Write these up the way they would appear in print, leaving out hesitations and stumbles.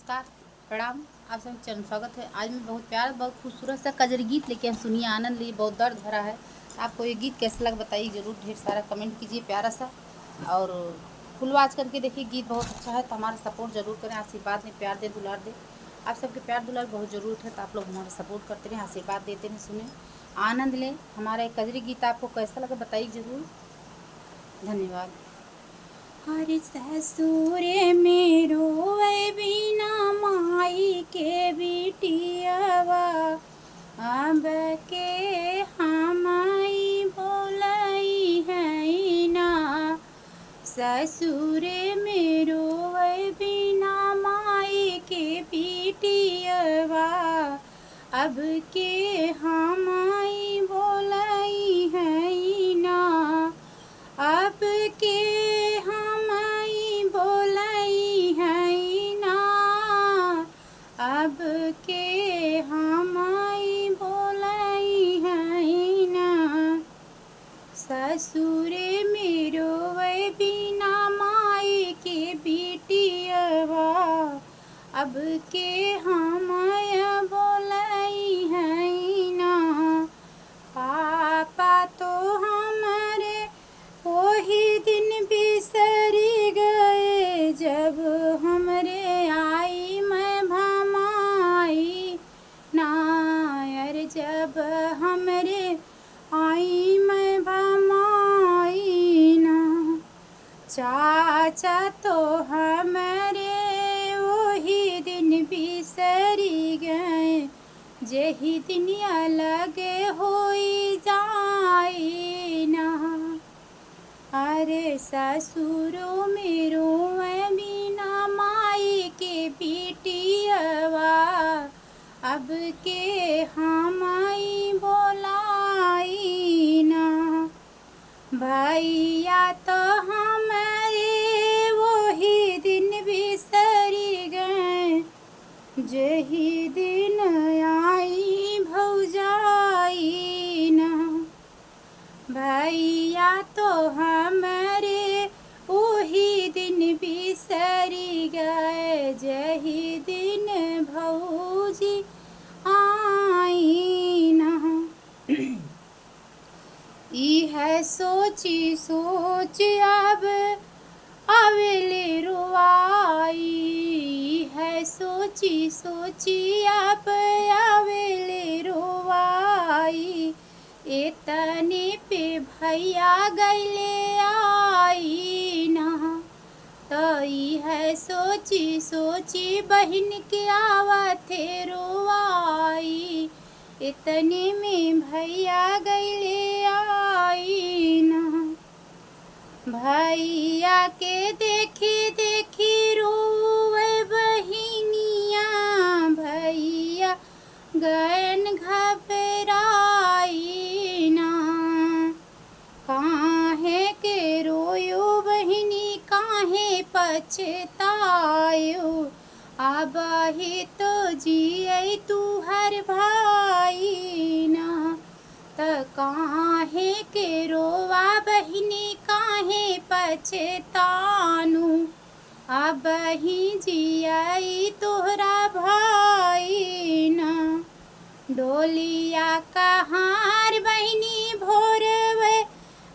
नमस्कार, प्रणाम। आप सभी चरण स्वागत है। आज मैं बहुत प्यारा, बहुत खूबसूरत सा कजरी गीत लेके हम सुनिए, आनंद लिए। बहुत दर्द भरा है। आपको ये गीत कैसा लगा बताइए ज़रूर। ढेर सारा कमेंट कीजिए प्यारा सा, और फुल आवाज करके देखिए। गीत बहुत अच्छा है, तो हमारा सपोर्ट जरूर करें। आशीर्वाद दें, प्यार दें, दुलार दें। आप सबके प्यार दुलार बहुत ज़रूरत है, तो आप लोग हमारा सपोर्ट करते रहें, आशीर्वाद देते रहें, सुने, आनंद लें। हमारा एक कजरी गीत आपको कैसा लगा बताइए ज़रूर। धन्यवाद। हर ससुर मेरो बिना माई के बिटियावा, अब के हमाई बोलाई है ना। ससुर मेरो बिना माई के बिटियावा, अब के हमाई बोलाई है ना। अब के अब के हमाई बोलाई है ना। ससुर मेरो बिना माई के बिटियावा, अब के हमाया बोलाई है ना। पापा तो हमारे वही दिन बिसरी गए, जब हमरे आई मैं भमाई नायर। जब हमरे आई मैं भमाई ना। चाचा तो हमारे वही दिन बिसरी गए, जेही दिन अलग होई जाई ना। अरे ससुरो मेरो बिना माई के बिटियावा, अब के हमाई बोलाई ना। भैया तो हमारे वही दिन बिसरी गए, जेही दिन आई भौजाई ना। भैया तो हमारे वही दिन बिसरी गए, जही दिन भौजी आई ना। है सोची सोच अब अवेले रुवाई, है सोची सोची अब अवेले रुवाई। इतने पे भैया गईले आई ना। तो है सोची सोची बहन के आवते रुवाई, इतने में भैया गईले आई ना। भैया के देखी देखी रोवे बहिनिया, भैया गयन घबराई ना। काहे के रोयो बहिनी, काहे पछतायो, अब ही तो जिये तू हर भाई ना। त काहे के रोवा बहिनी, काहे पछतानु, अब ही जियाई तोहरा भाई ना। डोलिया कहार बहिनी भोरवे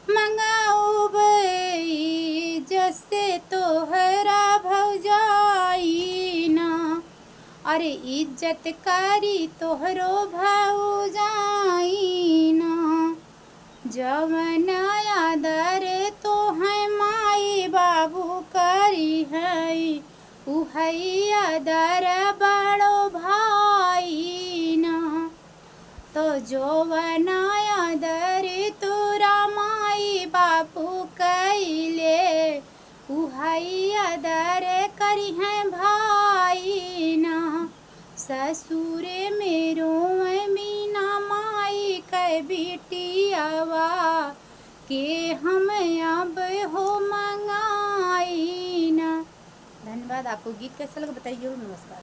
मंगाऊबई, जसे तोहरा भौजाई ना। अरे इज्जत करी तोहरो भौजाई ना। जवन आदर तो है माई बाबू करी है, उहई आदर बड़ो भाई ना। तो जवन आदर तोरा माई बाबू कैले, उहई आदर करी है भाई ना। ससुर मेरो बिना माई के बिटियावा, के हम अब हो मंगाई ना। धन्यवाद। आपको गीत कैसा लगा बताइए। नमस्कार।